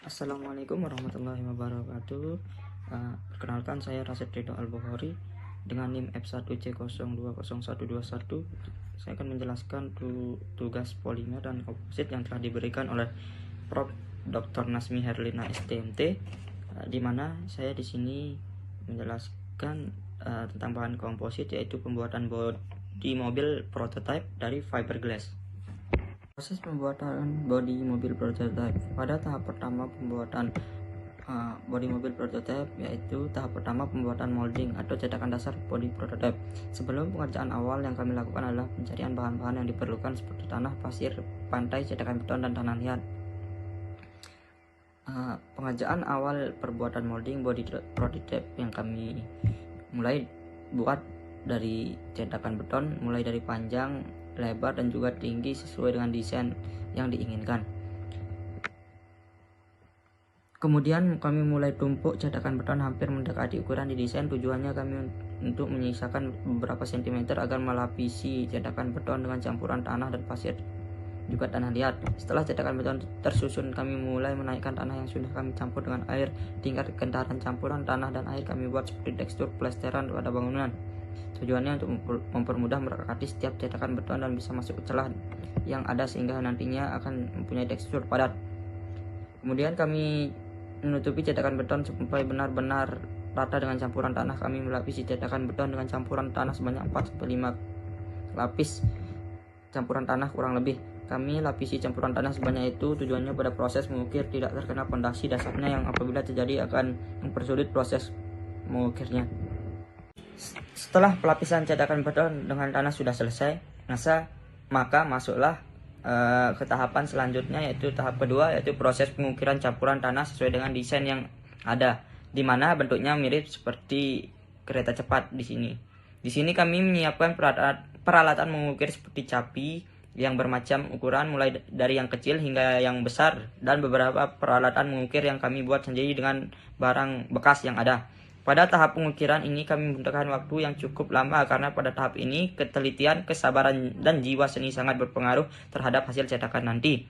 Assalamualaikum warahmatullahi wabarakatuh. Perkenalkan, saya Rasid Ridho Al-Bukhari dengan NIM F1C020121. Saya akan menjelaskan tugas polimer dan komposit yang telah diberikan oleh Prof. Dr. Nasmi Herlina STMT, di mana saya di sini menjelaskan tentang bahan komposit, yaitu pembuatan bodi mobil prototipe dari fiberglass. Proses pembuatan bodi mobil prototipe. Pada tahap pertama pembuatan bodi mobil prototipe, yaitu tahap pertama pembuatan molding atau cetakan dasar bodi prototipe. Sebelum pengerjaan awal yang kami lakukan adalah pencarian bahan-bahan yang diperlukan seperti tanah, pasir, pantai, cetakan beton, dan tanah liat. Pengerjaan awal perbuatan molding bodi prototipe yang kami mulai buat dari cetakan beton, mulai dari panjang, lebar, dan juga tinggi sesuai dengan desain yang diinginkan. Kemudian kami mulai tumpuk cetakan beton hampir mendekati ukuran di desain. Tujuannya kami untuk menyisakan beberapa sentimeter agar melapisi cetakan beton dengan campuran tanah dan pasir, juga tanah liat. Setelah cetakan beton tersusun, kami mulai menaikkan tanah yang sudah kami campur dengan air. Tingkat kekentalan campuran tanah dan air kami buat seperti tekstur plesteran pada bangunan. Tujuannya untuk mempermudah merekati setiap cetakan beton dan bisa masuk ke celah yang ada sehingga nantinya akan mempunyai tekstur padat. Kemudian kami menutupi cetakan beton sampai benar-benar rata dengan campuran tanah. Kami melapisi cetakan beton dengan campuran tanah sebanyak 4-5 lapis campuran tanah kurang lebih. Kami lapisi campuran tanah sebanyak itu tujuannya pada proses mengukir tidak terkena pondasi dasarnya yang apabila terjadi akan mempersulit proses mengukirnya. Setelah pelapisan cetakan beton dengan tanah sudah selesai, maka masuklah ke tahapan selanjutnya, yaitu tahap kedua, yaitu proses pengukiran campuran tanah sesuai dengan desain yang ada, di mana bentuknya mirip seperti kereta cepat di sini. Di sini kami menyiapkan peralatan mengukir seperti capi yang bermacam ukuran mulai dari yang kecil hingga yang besar, dan beberapa peralatan mengukir yang kami buat sendiri dengan barang bekas yang ada. Pada tahap pengukiran ini kami membutuhkan waktu yang cukup lama karena pada tahap ini ketelitian, kesabaran, dan jiwa seni sangat berpengaruh terhadap hasil cetakan nanti.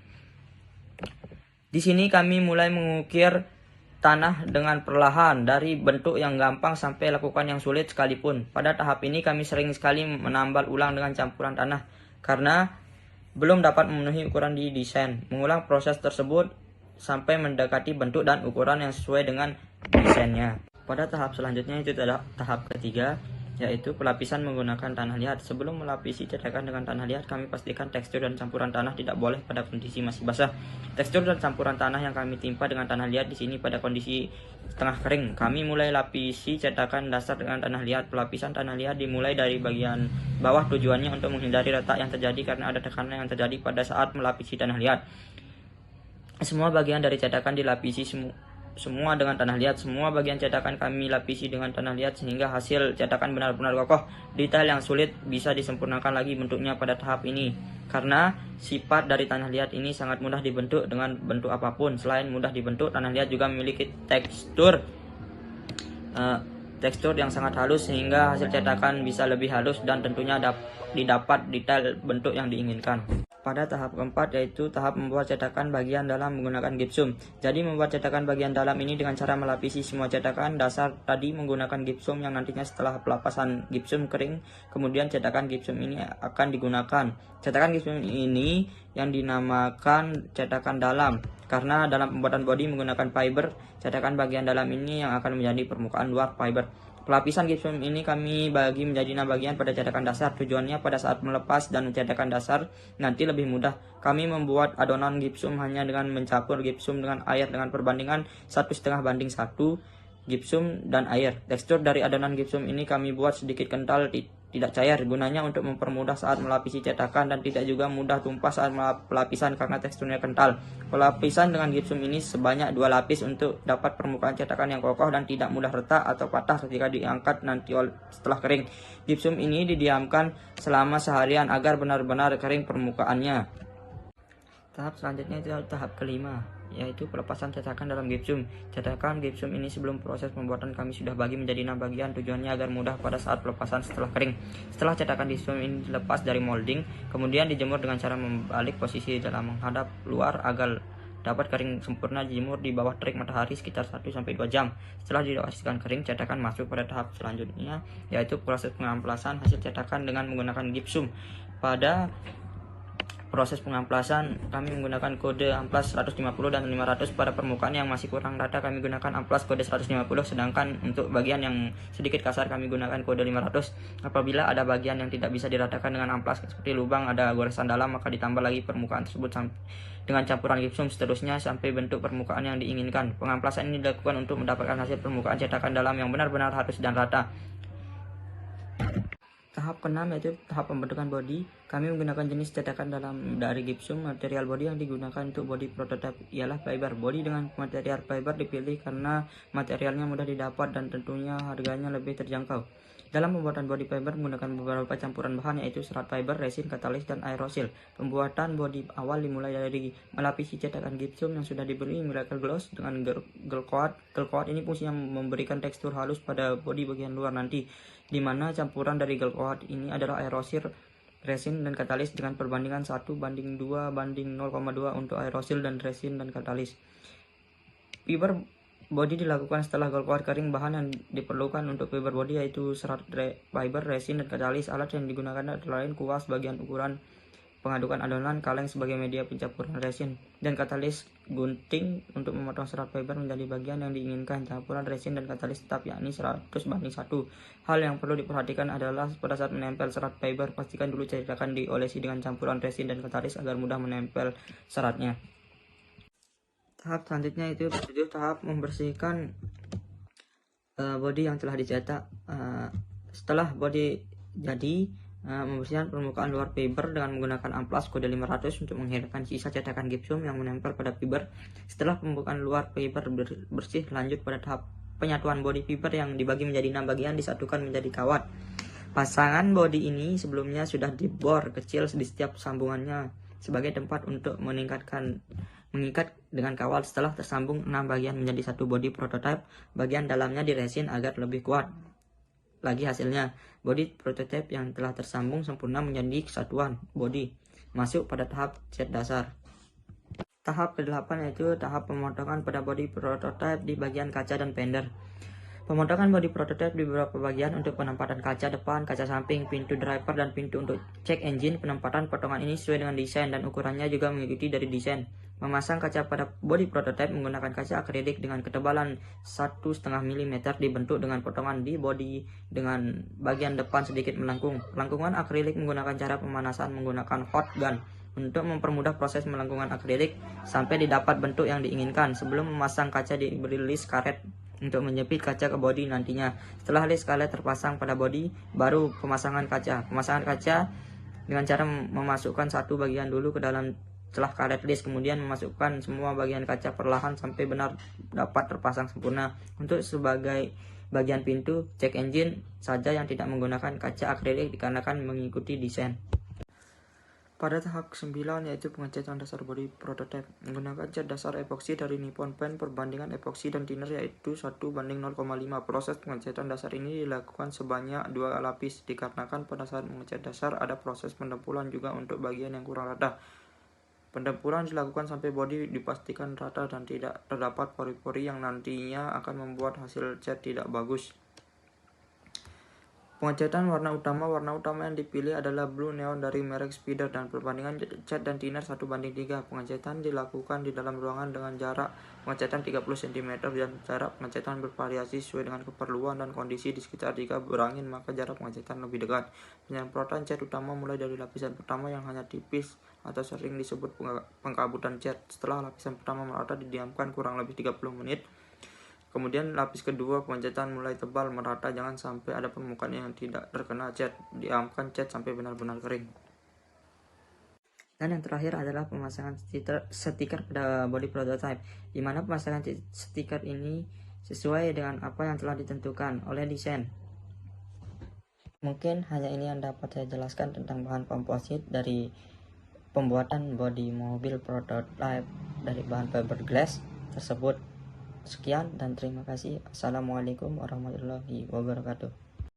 Di sini kami mulai mengukir tanah dengan perlahan dari bentuk yang gampang sampai lakukan yang sulit sekalipun. Pada tahap ini kami sering sekali menambal ulang dengan campuran tanah karena belum dapat memenuhi ukuran di desain. Mengulang proses tersebut sampai mendekati bentuk dan ukuran yang sesuai dengan desainnya. Pada tahap selanjutnya, itu tahap ketiga, yaitu pelapisan menggunakan tanah liat. Sebelum melapisi cetakan dengan tanah liat, kami pastikan tekstur dan campuran tanah tidak boleh pada kondisi masih basah. Tekstur dan campuran tanah yang kami timpa dengan tanah liat di sini pada kondisi setengah kering. Kami mulai lapisi cetakan dasar dengan tanah liat. Pelapisan tanah liat dimulai dari bagian bawah, tujuannya untuk menghindari retak yang terjadi karena ada tekanan yang terjadi pada saat melapisi tanah liat. Semua bagian dari cetakan dilapisi semua dengan tanah liat. Semua bagian cetakan kami lapisi dengan tanah liat sehingga hasil cetakan benar-benar kokoh. Detail yang sulit bisa disempurnakan lagi bentuknya pada tahap ini, karena sifat dari tanah liat ini sangat mudah dibentuk dengan bentuk apapun. Selain mudah dibentuk, tanah liat juga memiliki tekstur yang sangat halus sehingga hasil cetakan bisa lebih halus dan tentunya didapat detail bentuk yang diinginkan. Pada tahap keempat, yaitu tahap membuat cetakan bagian dalam menggunakan gipsum. Jadi membuat cetakan bagian dalam ini dengan cara melapisi semua cetakan dasar tadi menggunakan gipsum yang nantinya setelah pelapasan gipsum kering, kemudian cetakan gipsum ini akan digunakan. Cetakan gipsum ini yang dinamakan cetakan dalam karena dalam pembuatan bodi menggunakan fiber. Cetakan bagian dalam ini yang akan menjadi permukaan luar fiber. Pelapisan gipsum ini kami bagi menjadi 6 bagian pada cetakan dasar. Tujuannya pada saat melepas dan mencetakkan dasar nanti lebih mudah. Kami membuat adonan gipsum hanya dengan mencampur gipsum dengan air dengan perbandingan 1,5:1 gipsum dan air. Tekstur dari adonan gipsum ini kami buat sedikit kental, tidak cair, gunanya untuk mempermudah saat melapisi cetakan dan tidak juga mudah tumpah saat pelapisan karena teksturnya kental. Pelapisan dengan gipsum ini sebanyak 2 lapis untuk dapat permukaan cetakan yang kokoh dan tidak mudah retak atau patah ketika diangkat nanti setelah kering. Gipsum ini didiamkan selama seharian agar benar-benar kering permukaannya. Tahap selanjutnya itu tahap kelima, yaitu pelepasan cetakan dalam gipsum. Cetakan gipsum ini sebelum proses pembuatan kami sudah bagi menjadi 6 bagian, tujuannya agar mudah pada saat pelepasan setelah kering. Setelah cetakan gipsum ini dilepas dari molding, kemudian dijemur dengan cara membalik posisi dalam menghadap luar agar dapat kering sempurna dijemur di bawah terik matahari sekitar 1-2 jam. Setelah dipastikan kering, cetakan masuk pada tahap selanjutnya, yaitu proses pengamplasan hasil cetakan dengan menggunakan gipsum. Pada proses pengamplasan kami menggunakan kode amplas 150 dan 500. Pada permukaan yang masih kurang rata kami gunakan amplas kode 150, sedangkan untuk bagian yang sedikit kasar kami gunakan kode 500. Apabila ada bagian yang tidak bisa diratakan dengan amplas seperti lubang, ada goresan dalam, maka ditambah lagi permukaan tersebut dengan campuran gipsum seterusnya sampai bentuk permukaan yang diinginkan. Pengamplasan ini dilakukan untuk mendapatkan hasil permukaan cetakan dalam yang benar-benar halus dan rata. Tahap keenam yaitu tahap pembentukan bodi. Kami menggunakan jenis cetakan dalam dari gipsum. Material bodi yang digunakan untuk bodi prototipe ialah fiber. Bodi dengan material fiber dipilih karena materialnya mudah didapat dan tentunya harganya lebih terjangkau. Dalam pembuatan bodi fiber menggunakan beberapa campuran bahan yaitu serat fiber, resin, katalis, dan aerosil. Pembuatan bodi awal dimulai dari melapisi cetakan gipsum yang sudah diberi miracle gloss dengan gel coat. Gel coat ini fungsinya memberikan tekstur halus pada bodi bagian luar nanti, di mana campuran dari gel coat ini adalah aerosil, resin, dan katalis dengan perbandingan 1:2:0,2 untuk aerosil dan resin dan katalis. Fiber bodi dilakukan setelah gel coat kering. Bahan yang diperlukan untuk fiber bodi yaitu serat fiber, resin, dan katalis. Alat yang digunakan adalah lain kuas bagian ukuran pengadukan adonan, kaleng sebagai media pencampuran resin, dan katalis gunting untuk memotong serat fiber menjadi bagian yang diinginkan. Campuran resin dan katalis tetap yakni 100:1. Hal yang perlu diperhatikan adalah pada saat menempel serat fiber, pastikan dulu cetakan diolesi dengan campuran resin dan katalis agar mudah menempel seratnya. Tahap selanjutnya itu tahap membersihkan bodi yang telah dicetak. Setelah bodi jadi, membersihkan permukaan luar fiber dengan menggunakan amplas kode 500 untuk menghilangkan sisa cetakan gipsum yang menempel pada fiber. Setelah permukaan luar fiber bersih, lanjut pada tahap penyatuan bodi fiber yang dibagi menjadi 6 bagian disatukan menjadi kawat. Pasangan bodi ini sebelumnya sudah dibor kecil di setiap sambungannya sebagai tempat untuk mengikat dengan kawat. Setelah tersambung 6 bagian menjadi satu bodi prototipe, bagian dalamnya diresin agar lebih kuat lagi hasilnya. Bodi prototipe yang telah tersambung sempurna menjadi kesatuan bodi. Masuk pada tahap cat dasar. Tahap ke-8 yaitu tahap pemotongan pada bodi prototipe di bagian kaca dan fender. Pemotongan bodi prototipe di beberapa bagian untuk penempatan kaca depan, kaca samping, pintu driver, dan pintu untuk cek engine. Penempatan potongan ini sesuai dengan desain dan ukurannya juga mengikuti dari desain. Memasang kaca pada bodi prototipe menggunakan kaca akrilik dengan ketebalan 1,5 mm dibentuk dengan potongan di bodi dengan bagian depan sedikit melengkung. Lengkungan akrilik menggunakan cara pemanasan menggunakan hot gun untuk mempermudah proses melengkungan akrilik sampai didapat bentuk yang diinginkan. Sebelum memasang kaca diberi list karet untuk menjepit kaca ke bodi nantinya. Setelah list karet terpasang pada bodi, baru pemasangan kaca. Pemasangan kaca dengan cara memasukkan satu bagian dulu ke dalam celah karet list, kemudian memasukkan semua bagian kaca perlahan sampai benar dapat terpasang sempurna. Untuk sebagai bagian pintu, cek engine saja yang tidak menggunakan kaca akrilik dikarenakan mengikuti desain. Pada tahap ke-9 yaitu pengecatan dasar bodi prototipe menggunakan cat dasar epoksi dari Nippon Paint. Perbandingan epoksi dan thinner yaitu 1:0,5. Proses pengecatan dasar ini dilakukan sebanyak 2 lapis dikarenakan pada saat mengecat dasar ada proses pendempulan juga untuk bagian yang kurang rata. Pendempulan dilakukan sampai bodi dipastikan rata dan tidak terdapat pori-pori yang nantinya akan membuat hasil cat tidak bagus. Pengecatan warna utama yang dipilih adalah blue neon dari merek Spider dan perbandingan cat dan thinner 1:3. Pengecatan dilakukan di dalam ruangan dengan jarak pengecatan 30 cm dan jarak pengecatan bervariasi sesuai dengan keperluan dan kondisi di sekitar. Jika berangin maka jarak pengecatan lebih dekat. Penyemprotan cat utama mulai dari lapisan pertama yang hanya tipis atau sering disebut pengkabutan cat. Setelah lapisan pertama merata didiamkan kurang lebih 30 menit. Kemudian lapis kedua pengecatan mulai tebal merata, jangan sampai ada permukaan yang tidak terkena cat. Diamkan cat sampai benar-benar kering. Dan yang terakhir adalah pemasangan stiker pada bodi prototipe, di mana pemasangan stiker ini sesuai dengan apa yang telah ditentukan oleh desain. Mungkin hanya ini yang dapat saya jelaskan tentang bahan komposit dari pembuatan bodi mobil prototipe dari bahan fiberglass tersebut. Sekian dan terima kasih. Assalamualaikum warahmatullahi wabarakatuh.